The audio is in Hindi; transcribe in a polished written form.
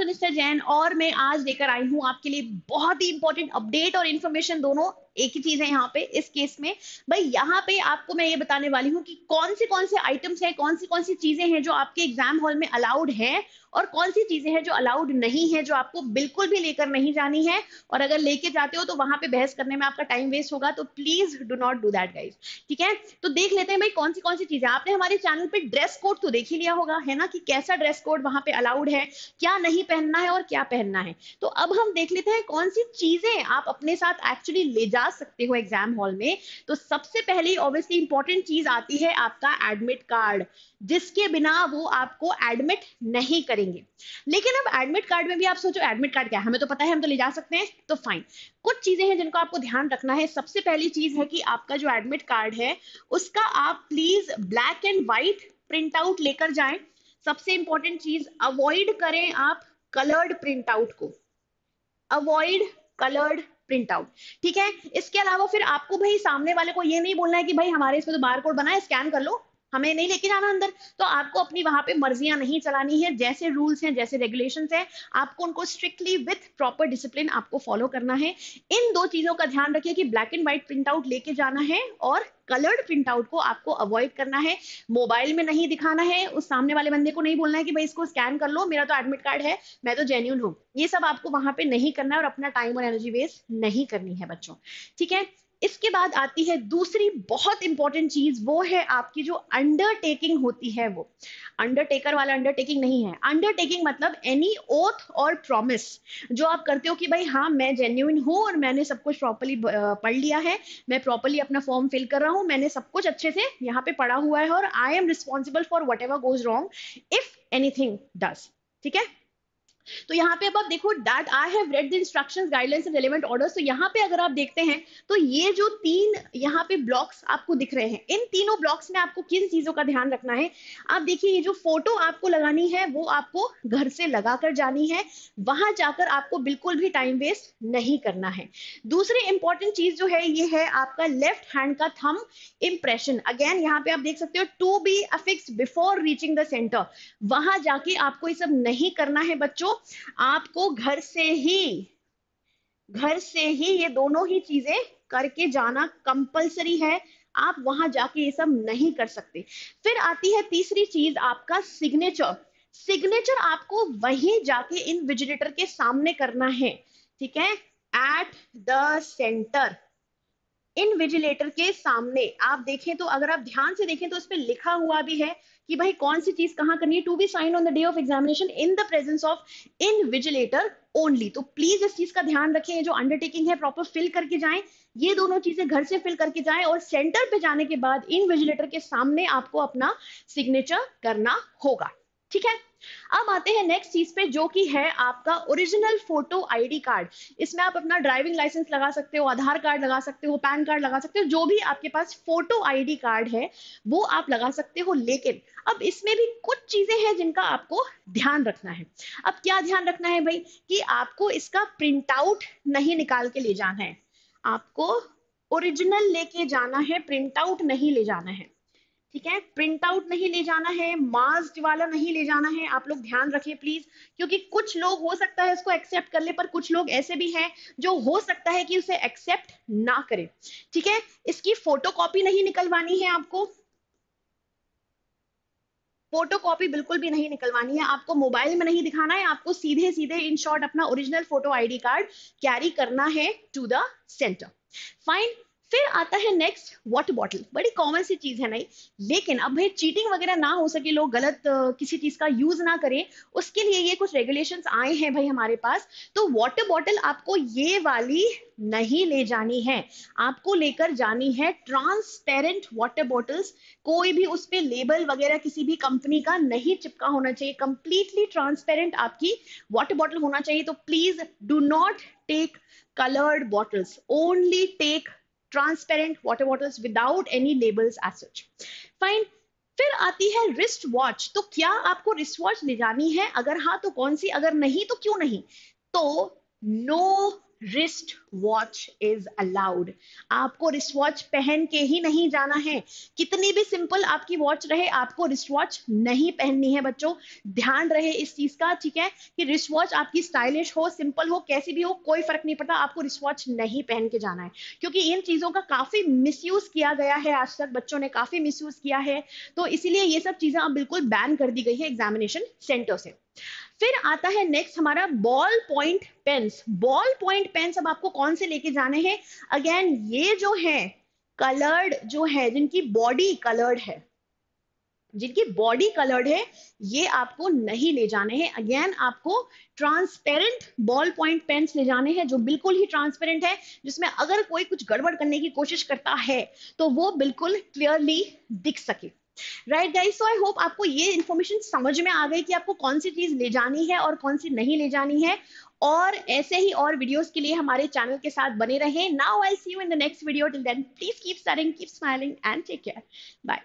तनिष्ठा जैन और मैं आज लेकर आई हूँ आपके लिए बहुत ही इंपॉर्टेंट अपडेट और इन्फॉर्मेशन, दोनों एक ही चीज है यहाँ पे। इस केस में भाई यहाँ पे आपको मैं ये बताने वाली हूँ कि कौन से आइटम्स हैं, कौन सी चीजें हैं जो आपके एग्जाम हॉल में अलाउड है और कौन सी चीजें हैं जो अलाउड नहीं है, जो आपको बिल्कुल भी लेकर नहीं जानी है। और अगर लेके जाते हो तो वहां पे बहस करने में आपका टाइम वेस्ट होगा, तो please do not do that guys. ठीक है, तो देख लेते हैं भाई कौन सी चीजें। आपने हमारे चैनल पे ड्रेस कोड तो देख ही लिया होगा, है ना, कि कैसा ड्रेस कोड वहां पे अलाउड है, क्या नहीं पहनना है और क्या पहनना है। तो अब हम देख लेते हैं कौन सी चीजें आप अपने साथ एक्चुअली ले जा सकते हो एग्जाम हॉल में। तो सबसे पहली ऑब्वियसली इंपॉर्टेंट चीज आती है आपका एडमिट कार्ड, जिसके बिना वो आपको एडमिट नहीं करेंगे। लेकिन अब एडमिट कार्ड में भी आप सोचो एडमिट कार्ड क्या है, हमें तो पता है हम तो ले जा सकते हैं, तो फाइन। कुछ चीजें हैं जिनको आपको ध्यान रखना है। सबसे पहली चीज है कि आपका जो एडमिट कार्ड है उसका आप please black and white print out लेकर जाएं। सबसे इंपॉर्टेंट चीज, अवॉइड करें आप कलर्ड प्रिंट आउट को, अवॉइड कलर्ड प्रिंट आउट। ठीक है, इसके अलावा फिर आपको भाई सामने वाले को ये नहीं बोलना है कि भाई हमारे इसमें तो बार कोड बना है, स्कैन कर लो, हमें नहीं लेके जाना अंदर। तो आपको अपनी वहां पे मर्जियां नहीं चलानी है, जैसे रूल्स हैं, जैसे रेगुलेशंस हैं, आपको उनको स्ट्रिक्टली विथ प्रॉपर डिसिप्लिन आपको फॉलो करना है। इन दो चीजों का ध्यान रखिए कि black and white print out लेके जाना है और कलर्ड प्रिंट आउट को आपको अवॉइड करना है। मोबाइल में नहीं दिखाना है, उस सामने वाले बंदे को नहीं बोलना है कि भाई इसको स्कैन कर लो, मेरा तो एडमिट कार्ड है, मैं तो जेन्युइन हूं। ये सब आपको वहां पे नहीं करना है और अपना टाइम और एनर्जी वेस्ट नहीं करनी है बच्चों। ठीक है, इसके बाद आती है दूसरी बहुत इंपॉर्टेंट चीज, वो है आपकी जो अंडरटेकिंग होती है। वो अंडरटेकर वाला अंडरटेकिंग नहीं है। अंडरटेकिंग मतलब एनी ओथ और प्रॉमिस जो आप करते हो कि भाई हाँ मैं जेन्युइन हूं और मैंने सब कुछ प्रॉपर्ली पढ़ लिया है, मैं प्रॉपर्ली अपना फॉर्म फिल कर रहा हूं, मैंने सब कुछ अच्छे से यहाँ पे पढ़ा हुआ है और I am responsible for what ever goes wrong if anything does. ठीक है, तो यहाँ पे अब आप देखो that I have read the instructions guidelines and relevant orders. तो यहाँ पे अगर आप देखते हैं तो ये जो तीन यहाँ पे ब्लॉक्स आपको दिख रहे हैं, इन तीनों ब्लॉक्स में आपको किन चीजों का ध्यान रखना है। आप देखिए ये जो फोटो आपको लगानी है वो आपको घर से लगा कर जानी है, वहां जाकर आपको बिल्कुल भी टाइम वेस्ट नहीं करना है। दूसरी इंपॉर्टेंट चीज जो है ये है आपका लेफ्ट हैंड का थंब इंप्रेशन। अगेन यहाँ पे आप देख सकते हो to be affixed before reaching the centre, वहां जाके आपको ये सब नहीं करना है बच्चों। आपको घर से ही ये दोनों ही चीजें करके जाना कंपलसरी है, आप वहां जाके ये सब नहीं कर सकते। फिर आती है तीसरी चीज आपका सिग्नेचर। सिग्नेचर आपको वहीं जाके इनविजिलेटर के सामने करना है। ठीक है, एट द सेंटर, इनविजिलेटर के सामने। आप देखें तो अगर आप ध्यान से देखें तो उस पर लिखा हुआ भी है कि भाई कौन सी चीज कहां करनी है, to be sign on the day of examination in the presence of invigilator only. तो प्लीज इस चीज का ध्यान रखें, जो अंडरटेकिंग है प्रॉपर फिल करके जाएं, ये दोनों चीजें घर से फिल करके जाएं और सेंटर पे जाने के बाद इनविजिलेटर के सामने आपको अपना सिग्नेचर करना होगा। ठीक है, अब आते हैं नेक्स्ट चीज पे जो कि है आपका ओरिजिनल फोटो आईडी कार्ड। इसमें आप अपना ड्राइविंग लाइसेंस लगा सकते हो, आधार कार्ड लगा सकते हो, पैन कार्ड लगा सकते हो, जो भी आपके पास फोटो आईडी कार्ड है वो आप लगा सकते हो। लेकिन अब इसमें भी कुछ चीजें हैं जिनका आपको ध्यान रखना है। अब क्या ध्यान रखना है भाई, कि आपको इसका प्रिंट आउट नहीं निकाल के ले जाना है, आपको ओरिजिनल लेके जाना है, प्रिंट आउट नहीं ले जाना है। ठीक है, प्रिंट आउट नहीं ले जाना है, मास्क वाला नहीं ले जाना है, आप लोग ध्यान रखिए प्लीज। क्योंकि कुछ लोग हो सकता है इसको एक्सेप्ट कर ले, पर कुछ लोग ऐसे भी हैं जो हो सकता है कि उसे एक्सेप्ट ना करें। ठीक है, इसकी फोटो कॉपी नहीं निकलवानी है आपको, फोटो कॉपी बिल्कुल भी नहीं निकलवानी है आपको, मोबाइल में नहीं दिखाना है आपको, सीधे सीधे इन शॉर्ट अपना original photo ID card carry करना है टू द सेंटर। फाइन। फिर आता है नेक्स्ट वाटर बॉटल, बड़ी कॉमन सी चीज है नहीं, लेकिन अब भाई चीटिंग वगैरह ना हो सके, लोग गलत किसी चीज का यूज ना करें, उसके लिए ये कुछ रेगुलेशंस आए हैं भाई हमारे पास। तो वाटर बॉटल आपको ये वाली नहीं ले जानी है, आपको लेकर जानी है ट्रांसपेरेंट वाटर बॉटल्स। कोई भी उस पे लेबल वगैरह किसी भी कंपनी का नहीं चिपका होना चाहिए, कंप्लीटली ट्रांसपेरेंट आपकी वाटर बॉटल होना चाहिए। तो please do not take colored bottles, only take transparent water bottles without any labels as such. Fine. फिर आती है रिस्ट वॉच। तो क्या आपको रिस्ट वॉच ले जानी है, अगर हाँ तो कौन सी, अगर नहीं तो क्यों नहीं। तो no wrist watch is allowed. आपको रिस्ट वॉच पहन के ही नहीं जाना है, कितनी भी सिंपल आपकी वॉच रहे, आपको रिस्ट वॉच नहीं पहननी है बच्चों। ध्यान रहे इस चीज का, ठीक है, कि रिस्ट वॉच आपकी स्टाइलिश हो, सिंपल हो, कैसी भी हो, कोई फर्क नहीं पड़ता, आपको रिस्ट वॉच नहीं पहन के जाना है, क्योंकि इन चीजों का काफी मिसयूज किया गया है, आज तक बच्चों ने काफी मिसयूज किया है। तो इसीलिए ये सब चीजें अब बिल्कुल बैन कर दी गई है एग्जामिनेशन सेंटर से। फिर आता है नेक्स्ट हमारा ball point pens. Ball point pens अब आपको कौन से लेके जाने हैं? अगेन ये जो है कलर्ड, जो है जिनकी बॉडी कलर्ड है, जिनकी बॉडी कलर्ड है, ये आपको नहीं ले जाने हैं। अगेन आपको ट्रांसपेरेंट बॉल पॉइंट पेन्स ले जाने हैं, जो बिल्कुल ही ट्रांसपेरेंट है, जिसमें अगर कोई कुछ गड़बड़ करने की कोशिश करता है तो वो बिल्कुल क्लियरली दिख सके। Right guys, so I hope आपको ये इन्फॉर्मेशन समझ में आ गई कि आपको कौन सी चीज ले जानी है और कौन सी नहीं ले जानी है। और ऐसे ही और वीडियोस के लिए हमारे चैनल के साथ बने रहें। Now I see you in the next video, till then please keep studying, keep smiling and take care, bye.